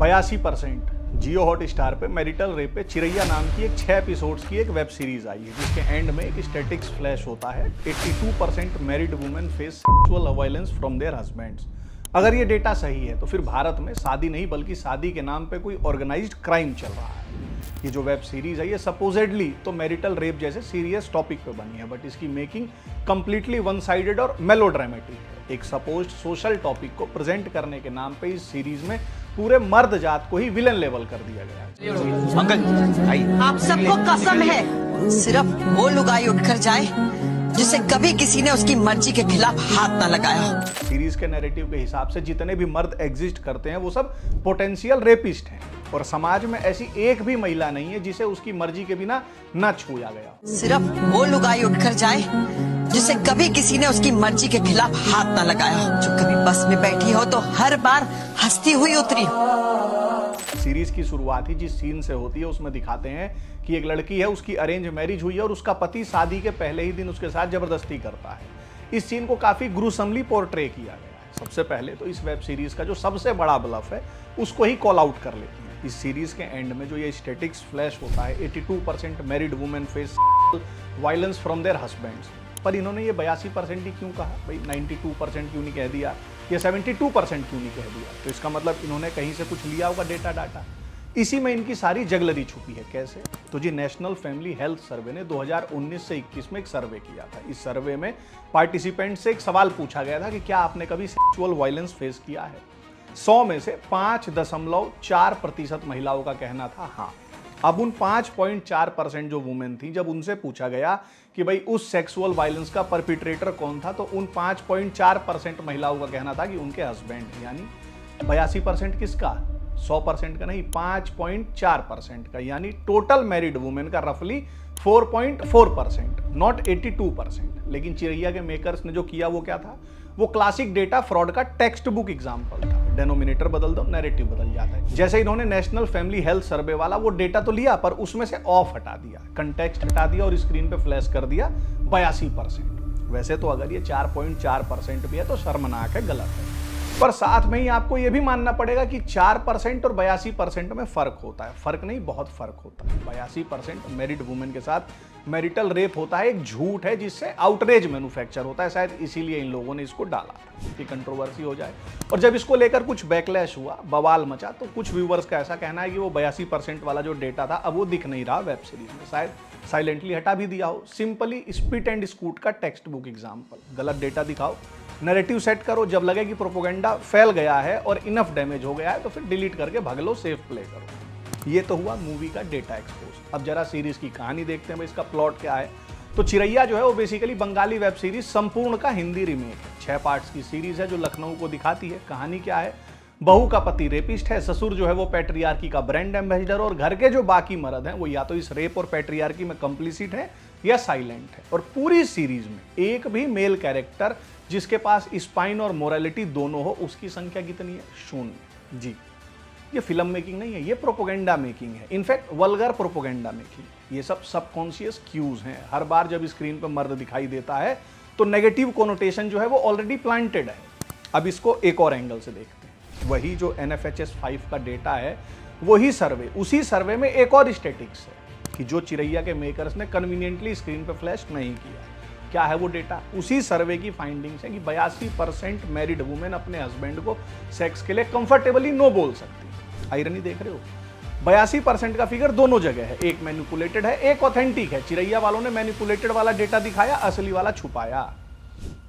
82% जियो Hotstar पे marital rape पे चिरैया नाम की एक 6 एपिसोड्स की एक वेब सीरीज आई है, जिसके एंड में एक स्टैटिक्स फ्लैश होता है। 82% married women face sexual violence from their husbands. अगर ये डेटा सही है तो फिर भारत में शादी नहीं बल्कि शादी के नाम पे कोई ऑर्गेनाइज्ड क्राइम चल रहा है। ये जो वेब सीरीज है ये सपोजेडली तो मैरिटल रेप जैसे सीरियस टॉपिक पे बनी है, बट इसकी मेकिंग कंप्लीटली वन साइडेड और मेलोड्रामेटिक है। एक सपोज्ड सोशल टॉपिक को प्रेजेंट करने के नाम पे इस सीरीज में पूरे मर्द जात को ही विलन लेवल कर दिया गया है। अंकल आप सबको कसम है सिर्फ वो लुगाई उठकर जाए जिसे कभी किसी ने उसकी मर्जी के खिलाफ हाथ ना लगाया। सीरीज के नैरेटिव के हिसाब से जितने भी मर्द एग्जिस्ट करते हैं वो सब पोटेंशियल रेपिस्ट हैं और समाज में ऐसी एक भी महिला नहीं है जिसे उसकी मर्जी के बिना न छुआ गया। सिर्फ वो लुगाई उठकर जाए जिसे कभी किसी ने उसकी मर्जी के खिलाफ हाथ ना लगाया, जो कभी बस में बैठी हो तो हर बार हंसती हुई उतरी। सीरीज की शुरुआत ही जिस सीन से होती है उसमें दिखाते हैं कि एक लड़की है, उसकी अरेंज मैरिज हुई है और उसका पति शादी के पहले ही दिन उसके साथ जबरदस्ती करता है। इस सीन को काफी ग्रूसमली पोर्ट्रे किया गया है। सबसे पहले तो इस वेब सीरीज का जो सबसे बड़ा ब्लफ है उसको ही कॉल आउट कर लेती है। इस सीरीज के एंड में जो ये स्टैटिक्स फ्लैश होता है, 82% married women face violence from their husbands. पर इन्होंने ये 82% ही क्यों कहा भाई? 92% क्यों नहीं कह दिया या 72% क्यों नहीं कह दिया? तो इसका मतलब इन्होंने कहीं से कुछ लिया होगा डेटा डाटा। इसी में इनकी सारी जगलरी छुपी है। कैसे? तो जी नेशनल फैमिली हेल्थ सर्वे ने 2019 से 21 में एक सर्वे किया था। इस सर्वे में पार्टिसिपेंट से एक सवाल पूछा गया था कि क्या आपने कभी सेक्सुअल वायलेंस फेस किया है। 100 में से 5.4% महिलाओं का कहना था हाँ। अब उन 5.4% जो वुमेन थी, जब उनसे पूछा गया कि भाई उस सेक्सुअल वायलेंस का परपिट्रेटर कौन था, तो उन 5.4% महिलाओं का कहना था कि उनके हस्बैंड। यानी 82% किसका? 100% का नहीं, 5.4% का। यानी टोटल मैरिड वुमेन का रफली 4.4%, नॉट 82%। लेकिन चिरैया के मेकर्स ने जो किया वो क्या था? वो क्लासिक डेटा फ्रॉड का टेक्स्ट बुक एग्जाम्पल था। डेनोमिनेटर बदल दो, नैरेटिव बदल जाता है। जैसे इन्होंने नेशनल फैमिली हेल्थ सर्वे वाला वो डेटा तो लिया पर उसमें से ऑफ हटा दिया, कंटेक्स्ट हटा दिया और स्क्रीन पे फ्लैश कर दिया 82%। वैसे तो अगर ये 4.4% भी है तो शर्मनाक है, गलत है। पर साथ में ही आपको ये भी मानना पड़ेगा कि 4% और 82% में फर्क होता है। फर्क नहीं, बहुत फर्क होता है। 82% मैरिड वुमेन के साथ मैरिटल रेप होता है, एक झूठ है जिससे आउटरेज मैन्युफैक्चर होता है। शायद इसीलिए इन लोगों ने इसको डाला कि कंट्रोवर्सी हो जाए। और जब इसको लेकर कुछ बैकलैश हुआ, बवाल मचा, तो कुछ व्यूवर्स का ऐसा कहना है कि वो 82% वाला जो डेटा था अब वो दिख नहीं रहा वेब सीरीज में, शायद साइलेंटली हटा भी दिया हो। सिंपली स्पिट एंड स्कूट का टेक्स्ट बुक एग्जाम्पल। गलत डेटा दिखाओ, नैरेटिव सेट करो, जब लगे कि प्रोपोगेंडा फैल गया है और इनफ डैमेज हो गया है तो फिर डिलीट करके भाग लो, सेफ प्ले करो। ये तो हुआ मूवी का डेटा एक्सपोज। अब जरा सीरीज की कहानी देखते हैं, इसका प्लॉट क्या है। तो चिरैया जो है वो बेसिकली बंगाली वेब सीरीज संपूर्ण का हिंदी रीमेक है। 6 पार्ट्स की सीरीज है जो लखनऊ को दिखाती है। कहानी क्या है? बहू का पति रेपिस्ट है, ससुर जो है वो पैट्रियार्की का ब्रांड एम्बेसडर, और घर के जो बाकी मर्द हैं वो या तो इस रेप और पैट्रियार्की में कंप्लिसिट है या साइलेंट है। और पूरी सीरीज में एक भी मेल कैरेक्टर जिसके पास स्पाइन और मोरालिटी दोनों हो, उसकी संख्या कितनी है? 0। जी, ये फिल्म मेकिंग नहीं है, ये प्रोपोगेंडा मेकिंग है। In fact vulgar propaganda making. ये सब सबकॉन्शियस क्यूज हैं। हर बार जब स्क्रीन पर मर्द दिखाई देता है तो नेगेटिव कोनोटेशन जो है वो ऑलरेडी प्लांटेड है। अब इसको एक और एंगल से देखते हैं। वही जो NFHS 5 का डेटा है, वही सर्वे, उसी सर्वे में एक और स्टैटिक्स है कि जो चिरैया के मेकर्स ने कन्वीनियंटली स्क्रीन पर फ्लैश नहीं किया। क्या है वो डेटा? उसी सर्वे की फाइंडिंग्स है कि 82% मैरिड वुमेन अपने हस्बैंड को सेक्स के लिए कंफर्टेबली नो बोल सकती। आयरनी देख रहे हो? 82% का फिगर दोनों जगह है। एक मैनिपुलेटेड है, एक ऑथेंटिक है। चिरैया वालों ने मैनिपुलेटेड वाला डेटा दिखाया, असली वाला छुपाया।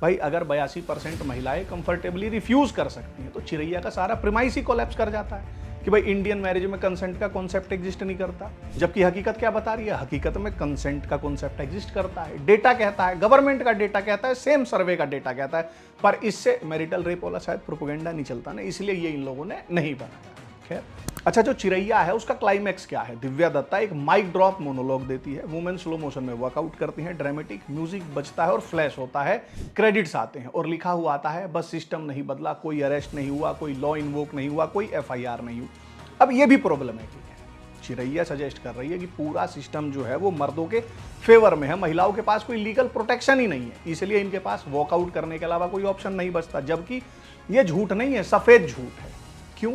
भाई अगर 82% महिलाएं कंफर्टेबली रिफ्यूज कर सकती हैं तो चिरैया का सारा प्रीमाइस ही कोलैप्स कर जाता है कि भाई इंडियन मैरिज में कंसेंट का कॉन्सेप्ट एग्जिस्ट नहीं करता। जबकि हकीकत क्या बता रही है? हकीकत में कंसेंट का कॉन्सेप्ट एग्जिस्ट करता है। डेटा कहता है, गवर्नमेंट का डेटा कहता है, सेम सर्वे का डेटा कहता है। पर इससे मैरिटल रेप वाला शायद प्रोपोगेंडा नहीं चलता ना, इसलिए ये इन लोगों ने नहीं बनाया। खैर, अच्छा, जो चिरैया है उसका क्लाइमैक्स क्या है? दिव्या दत्ता एक माइक ड्रॉप मोनोलॉग देती है, वुमेन स्लो मोशन में वर्कआउट करती हैं, ड्रामेटिक म्यूजिक बजता है और फ्लैश होता है, क्रेडिट्स आते हैं और लिखा हुआ आता है बस सिस्टम नहीं बदला, कोई अरेस्ट नहीं हुआ, कोई लॉ इन्वोक नहीं हुआ, कोई FIR नहीं हुई। अब ये भी प्रॉब्लमेटिक है। चिरैया सजेस्ट कर रही है कि पूरा सिस्टम जो है वो मर्दों के फेवर में है, महिलाओं के पास कोई लीगल प्रोटेक्शन ही नहीं है, इसलिए इनके पास वॉकआउट करने के अलावा कोई ऑप्शन नहीं बचता। जबकि ये झूठ नहीं है, सफेद झूठ है। क्यों?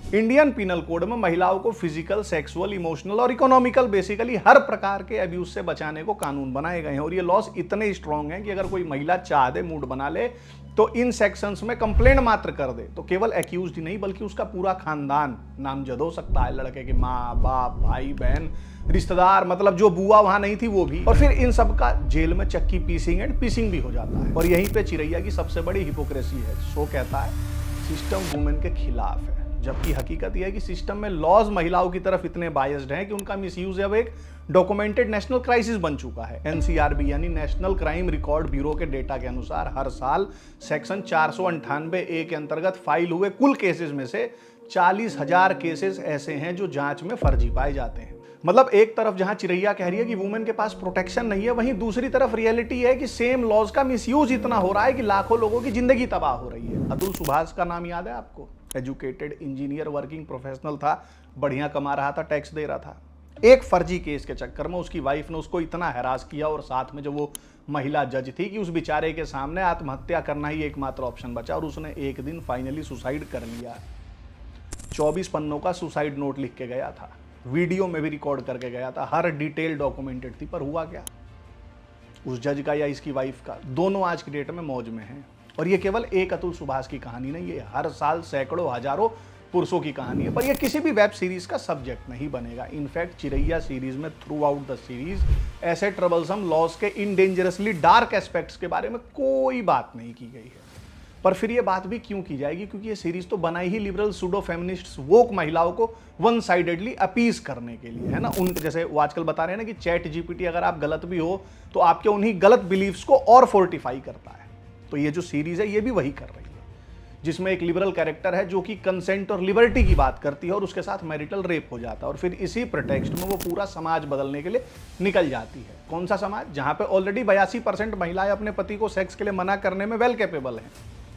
इंडियन पिनल कोड में महिलाओं को फिजिकल, सेक्सुअल, इमोशनल और इकोनॉमिकल बेसिकली हर प्रकार के अब्यूज से बचाने को कानून बनाए गए हैं। और ये लॉस इतने स्ट्रांग हैं कि अगर कोई महिला चाह दे, मूड बना ले, तो इन सेक्शंस में कंप्लेंट मात्र कर दे तो केवल एक्यूज्ड ही नहीं बल्कि उसका पूरा खानदान नामजद हो सकता है। लड़के की माँ, बाप, भाई, बहन, रिश्तेदार, मतलब जो बुआ वहां नहीं थी वो भी। और फिर इन सब का जेल में चक्की पीसिंग एंड पीसिंग भी हो जाता है। और यहीं पे चिरैया की सबसे बड़ी हिपोक्रेसी है। शो कहता है सिस्टम वुमेन के खिलाफ है, जबकि हकीकत यह है कि सिस्टम में लॉज महिलाओं की तरफ इतने बायस्ड हैं कि उनका मिसयूज अब एक डॉक्यूमेंटेड नेशनल क्राइसिस बन चुका है। एनसीआरबी यानी नेशनल क्राइम रिकॉर्ड ब्यूरो के डेटा के अनुसार हर साल सेक्शन 498A के अंतर्गत फाइल हुए कुल केसेस में से 40,000 केसेस ऐसे हैं जो जांच में फर्जी पाए जाते हैं। मतलब एक तरफ जहां चिरैया कह रही है कि वुमेन के पास प्रोटेक्शन नहीं है, वहीं दूसरी तरफ रियलिटी है कि सेम लॉज का मिसयूज इतना हो रहा है कि लाखों लोगों की जिंदगी तबाह हो रही है। अतुल सुभाष का नाम याद है आपको? एजुकेटेड इंजीनियर, वर्किंग प्रोफेशनल था, बढ़िया कमा रहा था, टैक्स दे रहा था। एक फर्जी केस के चक्कर में उसकी वाइफ ने उसको इतना हैरास किया और साथ में जो वो महिला जज थी कि उस बेचारे के सामने आत्महत्या करना ही एकमात्र ऑप्शन बचा और उसने एक दिन फाइनली सुसाइड कर लिया। 24 पन्नों का सुसाइड नोट लिख के गया था, वीडियो में भी रिकॉर्ड करके गया था, हर डिटेल डॉक्यूमेंटेड थी। पर हुआ क्या? उस जज का या इसकी वाइफ का, दोनों आज की डेट में मौज में हैं। और ये केवल एक अतुल सुभाष की कहानी नहीं है, हर साल सैकड़ों हजारों पुरुषों की कहानी है। पर ये किसी भी वेब सीरीज का सब्जेक्ट नहीं बनेगा। इनफैक्ट चिरैया सीरीज में थ्रू आउट द सीरीज ऐसे ट्रबलसम लॉस के इन डेंजरसली डार्क एस्पेक्ट्स के बारे में कोई बात नहीं की गई है। पर फिर ये बात भी क्यों की जाएगी? क्योंकि ये सीरीज तो बनाई ही लिबरल सूडो फेमिनिस्ट्स, वोक महिलाओं को वन साइडेडली अपीज करने के लिए, है ना। उन जैसे वो आजकल बता रहे हैं ना कि चैट जीपीटी अगर आप गलत भी हो तो आपके उन्हीं गलत बिलीव्स को और फोर्टिफाई करता है। तो ये जो सीरीज है ये भी वही कर रही है, जिसमें एक लिबरल कैरेक्टर है जो कि कंसेंट और लिबर्टी की बात करती है और उसके साथ मैरिटल रेप हो जाता है और फिर इसी प्रोटेक्स्ट में वो पूरा समाज बदलने के लिए निकल जाती है। कौन सा समाज? जहां पे ऑलरेडी 82% महिलाएं अपने पति को सेक्स के लिए मना करने में वेल कैपेबल हैं,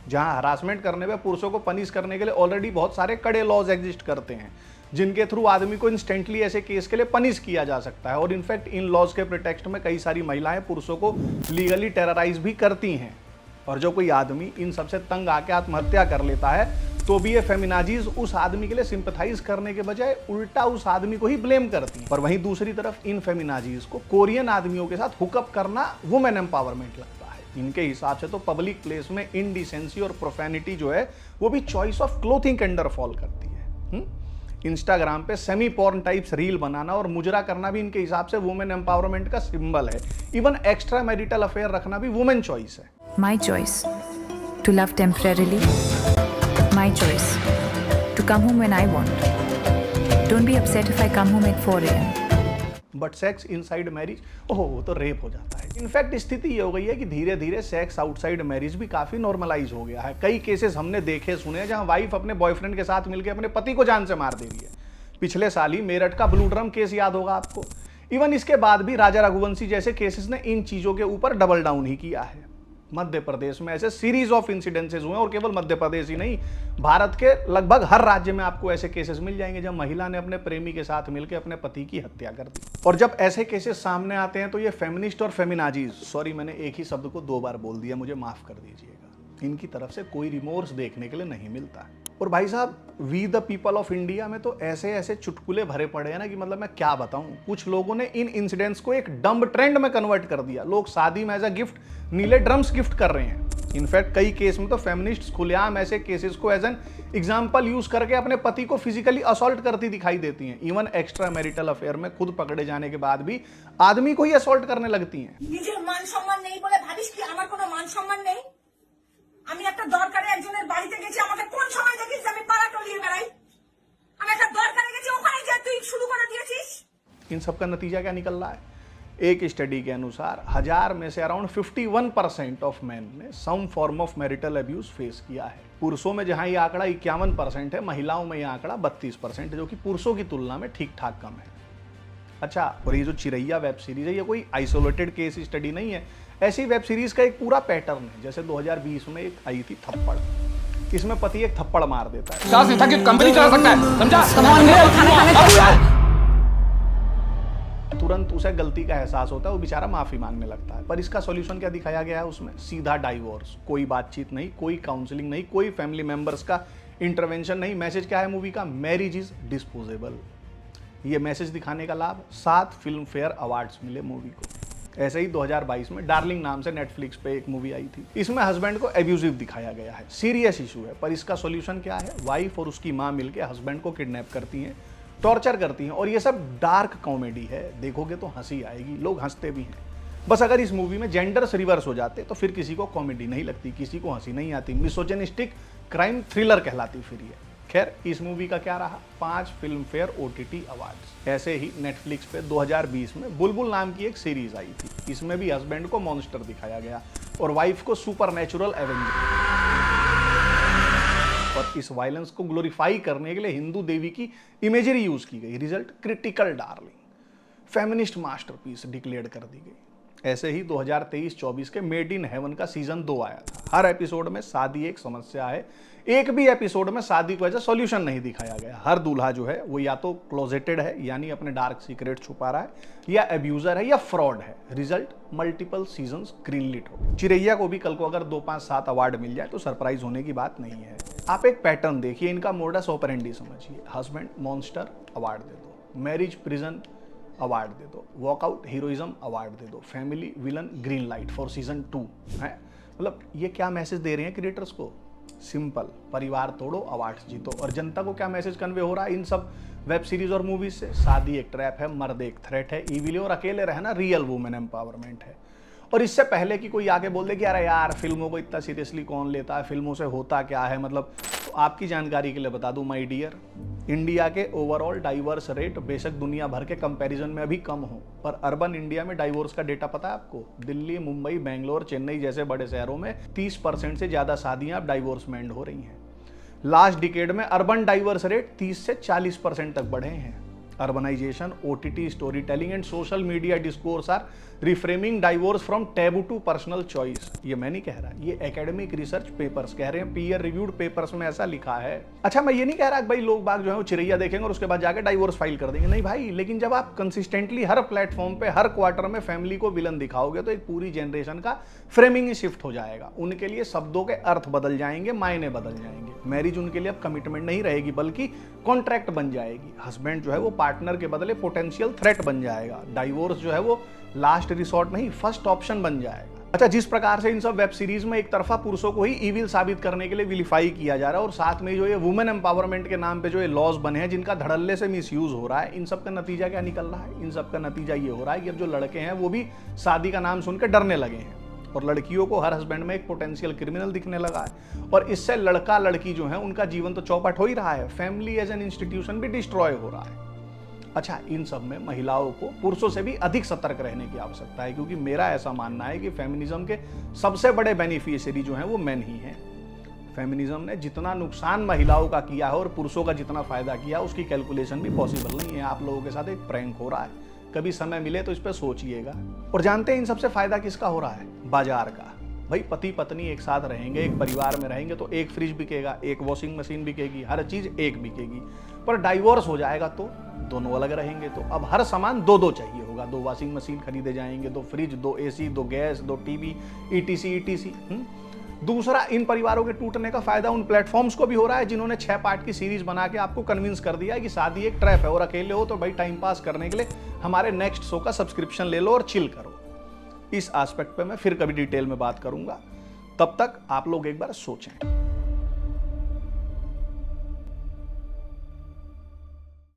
जहां हरासमेंट करने में पुरुषों को पनिश करने के लिए ऑलरेडी बहुत सारे कड़े लॉज एग्जिस्ट करते हैं, जिनके थ्रू आदमी को इंस्टेंटली ऐसे केस के लिए पनिश किया जा सकता है। और इनफैक्ट इन लॉज के प्रोटेक्स्ट में कई सारी महिलाएं पुरुषों को लीगली टेरराइज भी करती हैं। और जो कोई आदमी इन सबसे तंग आके आत्महत्या कर लेता है तो भी ये फेमिनाजीज उस आदमी के लिए सिंपैथाइज करने के बजाय उल्टा उस आदमी को ही ब्लेम करती है। पर वहीं दूसरी तरफ इन फेमिनाजीज को कोरियन आदमियों के साथ हुकअप करना वुमेन एम्पावरमेंट लगता है। इनके हिसाब से तो पब्लिक प्लेस में इनडिसेंसी और प्रोफेनिटी जो है वो भी चॉइस ऑफ क्लोथिंग के अंडर फॉल करती है। इंस्टाग्राम पे सेमी पॉर्न टाइप्स रील बनाना और मुजरा करना भी इनके हिसाब से वुमेन एम्पावरमेंट का सिंबल है। इवन एक्स्ट्रा मैरिटल अफेयर रखना भी वुमेन चॉइस है। My choice to love temporarily. My choice to come home when I want. Don't be upset if I come home at 4 AM. But sex inside marriage, ओहो, वो तो rape हो जाता है। In fact स्थिति ये हो गई है कि धीरे धीरे सेक्स आउटसाइड मैरिज भी काफी नॉर्मलाइज हो गया है। कई केसेस हमने देखे सुने जहां वाइफ अपने बॉयफ्रेंड के साथ मिलकर अपने पति को जान से मार दे रही है। पिछले साल ही मेरठ का ब्लू ड्रम केस याद होगा आपको। इवन इसके बाद भी राजा रघुवंशी जैसे केसेस ने इन चीजों के ऊपर डबल डाउन ही किया है। मध्य प्रदेश में ऐसे सीरीज ऑफ इंसिडेंसेस हुए और केवल मध्य प्रदेश ही नहीं, भारत के लगभग हर राज्य में आपको ऐसे केसेस मिल जाएंगे जब महिला ने अपने प्रेमी के साथ मिलकर अपने पति की हत्या कर दी। और जब ऐसे केसेस सामने आते हैं तो ये फेमिनिस्ट और फेमिनाजीज, सॉरी मैंने एक ही शब्द को 2 बार बोल दिया, मुझे माफ कर दीजिएगा, इनकी तरफ से कोई रिमोर्स देखने के लिए नहीं मिलता। और भाई साहब, we the people of India में तो ऐसे ऐसे चुटकुले भरे पड़े हैं ना कि मतलब मैं क्या बताऊं। कुछ लोगों ने इन इंसिडेंट्स को एक डम्ब ट्रेंड में कन्वर्ट कर दिया। लोग शादी में एज अ गिफ्ट नीले ड्रम्स गिफ्ट कर रहे हैं। इनफैक्ट कई केस में तो फेमिनिस्ट्स खुलेआम ऐसे केसेस को एज एन एग्जाम्पल यूज करके अपने पति को फिजिकली असॉल्ट करती दिखाई देती हैं। इवन एक्स्ट्रा मैरिटल अफेयर में खुद पकड़े जाने के बाद भी आदमी को ही असॉल्ट करने लगती हैं। নিজের মান সম্মান নেই বলে ভাবিস কি আমার কোনো মান সম্মান নেই? আমি একটা দরকারে একজনের বাড়িতে গেছি, আমাকে কোন সময় দেখিস আমি পাড়া টলিয়ে বেড়াই? আমি একটা দরকারে গেছি, ওখানে যে তুই শুরু করে দিয়েছিস। इन सब का नतीजा क्या निकल रहा है? एक स्टडी के अनुसार 1000 में से अराउंड 51% ऑफ मैन ने some form of marital abuse face किया है। पुरुषों में जहां ये आंकड़ा 51% है, महिलाओं में ये आंकड़ा 32% है, जो कि पुरुषों की तुलना में ठीक ठाक कम है। अच्छा, और ये जो चिरैया वेब सीरीज है ये कोई आइसोलेटेड केस स्टडी नहीं है। ऐसी वेब सीरीज का एक पूरा पैटर्न है। जैसे 2020 में एक आई थी थप्पड़, इसमें पति एक थप्पड़ मार देता है, साहस नहीं था कि कंपनी चला सकता है, समझा? तुरंत उसे गलती का एहसास होता है, वो बेचारा माफी मांगने लगता है। पर इसका सॉल्यूशन क्या दिखाया गया है उसमें? सीधा डाइवोर्स। कोई बातचीत नहीं, कोई काउंसलिंग नहीं, कोई फैमिली मेंबर्स का इंटरवेंशन नहीं। मैसेज क्या है मूवी का? Marriage is disposable. ये मैसेज दिखाने का लाभ 7 फिल्म फेयर अवार्ड्स मिले मूवी को। ऐसे ही 2022 में डार्लिंग नाम से नेटफ्लिक्स पे एक मूवी आई थी। इसमें हस्बैंड को एब्यूजिव दिखाया गया है। सीरियस इशू है, पर इसका सॉल्यूशन क्या है? वाइफ और उसकी माँ मिलकर हस्बैंड को किडनैप करती हैं, टॉर्चर करती हैं, और ये सब डार्क कॉमेडी है। देखोगे तो हंसी आएगी, लोग हंसते भी हैं। बस अगर इस मूवी में जेंडर्स रिवर्स हो जाते तो फिर किसी को कॉमेडी नहीं लगती, किसी को हंसी नहीं आती। मिसोजिनिस्टिक क्राइम थ्रिलर कहलाती फिर ये। खैर, इस मूवी का क्या रहा? 5 फिल्म फेयर OTT अवार्ड्स। ऐसे ही नेटफ्लिक्स पे 2020 में बुलबुल नाम की एक सीरीज आई थी। इसमें भी हस्बैंड को मॉन्स्टर दिखाया गया और वाइफ को सुपरनैचुरल एवेंजर। और इस वायलेंस को ग्लोरीफाई करने के लिए हिंदू देवी की इमेजरी यूज की गई। Result critical darling, feminist masterpiece declare कर दी गई। ऐसे ही 2023-24 के मेड इन हेवन का सीजन 2 आया था। हर एपिसोड में शादी एक समस्या है, एक भी एपिसोड में शादी को ऐसा सॉल्यूशन नहीं दिखाया गया। हर दूल्हा जो है वो या तो क्लोजेटेड है, यानी अपने डार्क सीक्रेट छुपा रहा है, या एब्यूजर है, या फ्रॉड है। रिजल्ट मल्टीपल सीजन्स ग्रीनलिट हो गए। चिरैया को भी कल को अगर 2, 5, 7 अवार्ड मिल जाए तो सरप्राइज होने की बात नहीं है। आप एक पैटर्न देखिए, इनका मोडस ऑपरेंडी समझिए। हस्बैंड मॉन्स्टर अवार्ड दे दो, मैरिज प्रिजन अवार्ड दे दो, वॉकआउट हीरोइज्म अवार्ड दे दो, family villain green light for season 2 है। मतलब ये क्या मैसेज दे रहे हैं क्रिएटर्स को? सिंपल, परिवार तोड़ो अवार्ड्स जीतो। और जनता को क्या मैसेज कन्वे हो रहा है इन सब वेब सीरीज और मूवीज से? शादी एक ट्रैप है, मर्द एक थ्रेट है, ईविल, और अकेले रहना रियल वुमेन एम्पावरमेंट है। और इससे पहले कि कोई आके बोल दे कि अरे यार फिल्मों को इतना सीरियसली कौन लेता है, फिल्मों से होता क्या है, मतलब, तो आपकी जानकारी के लिए बता दूं माय डियर, इंडिया के ओवरऑल डाइवर्स रेट बेशक दुनिया भर के कंपैरिजन में अभी कम हो, पर अर्बन इंडिया में डाइवोर्स का डेटा पता है आपको? दिल्ली, मुंबई, बेंगलोर, चेन्नई जैसे बड़े शहरों में 30% से ज़्यादा शादियां अब डाइवोर्स में एंड हो रही हैं। लास्ट डिकेड में अर्बन डाइवर्स रेट 30 से 40% तक बढ़े हैं। Urbanisation, OTT, story telling and social media discourse are reframing divorce from taboo to personal choice. ये मैं नहीं कह रहा, ये एकेडमिक रिसर्च पेपर्स कह रहे हैं, पीयर रिव्यूड पेपर्स में ऐसा लिखा है। अच्छा, मैं ये नहीं कह रहा कि भाई लोग बाग जो है वो चिरैया देखेंगे और उसके बाद जाके डाइवोर्स फाइल कर देंगे, नहीं भाई। लेकिन जब आप कंसिस्टेंटली हर प्लेटफॉर्म पे हर क्वार्टर में फैमिली को विलन दिखाओगे तो एक पूरी जनरेशन का फ्रेमिंग ही शिफ्ट हो जाएगा। उनके लिए शब्दों के अर्थ बदल जाएंगे, मायने बदल जाएंगे। मैरिज उनके लिए अब कमिटमेंट नहीं रहेगी बल्कि कॉन्ट्रैक्ट बन जाएगी। हस्बैंड जो है वो पार्टनर के बदले पोटेंशियल थ्रेट बन जाएगा। डाइवोर्स जो है वो लास्ट रिसोर्ट नहीं, फर्स्ट ऑप्शन बन जाएगा। अच्छा, जिस प्रकार से इन सब वेब सीरीज में एक तरफा पुरुषों को ही इविल साबित करने के लिए विलिफाई किया जा रहा है, और साथ में जो ये वुमेन एम्पावरमेंट के नाम पे जो ये लॉज बने हैं जिनका धड़ल्ले से मिसयूज हो रहा है, इन सब का नतीजा क्या निकल रहा है? इन सब का नतीजा ये हो रहा है कि अब जो लड़के हैं वो भी शादी का नाम सुनकर डरने लगे हैं, और लड़कियों को हर हस्बैंड में एक पोटेंशियल क्रिमिनल दिखने लगा है। और इससे लड़का लड़की जो है उनका जीवन तो चौपट हो ही रहा है, फैमिली एज एन इंस्टीट्यूशन भी डिस्ट्रॉय हो रहा है। अच्छा, इन सब में महिलाओं को पुरुषों से भी अधिक सतर्क रहने की आवश्यकता है, क्योंकि मेरा ऐसा मानना है कि फेमिनिज्म के सबसे बड़े बेनिफिशियरी जो हैं वो मेन ही हैं। फेमिनिज्म ने जितना नुकसान महिलाओं का किया है और पुरुषों का जितना फायदा किया, उसकी कैलकुलेशन भी पॉसिबल नहीं है। आप लोगों के साथ एक प्रैंक हो रहा है, कभी समय मिले तो इस पर सोचिएगा। और जानते हैं इन सबसे फायदा किसका हो रहा है? बाजार का। भाई पति पत्नी एक साथ रहेंगे, एक परिवार में रहेंगे तो एक फ्रिज बिकेगा, एक वॉशिंग मशीन बिकेगी, हर चीज एक बिकेगी। पर डाइवोर्स हो जाएगा तो दोनों अलग रहेंगे, तो अब हर सामान दो चाहिए होगा। 2 वॉशिंग मशीन खरीदे जाएंगे, 2 fridge, 2 AC, 2 gas, 2 TV, ETC। दूसरा, इन परिवारों के टूटने का फायदा उन प्लेटफॉर्म्स को भी हो रहा है जिन्होंने 6 पार्ट की सीरीज बना के आपको कन्विंस कर दिया कि शादी एक ट्रैप है, और अकेले हो तो भाई टाइम पास करने के लिए हमारे नेक्स्ट शो का सब्सक्रिप्शन ले लो और चिल करो। इस एस्पेक्ट पे मैं फिर कभी डिटेल में बात करूंगा। तब तक आप लोग एक बार सोचें।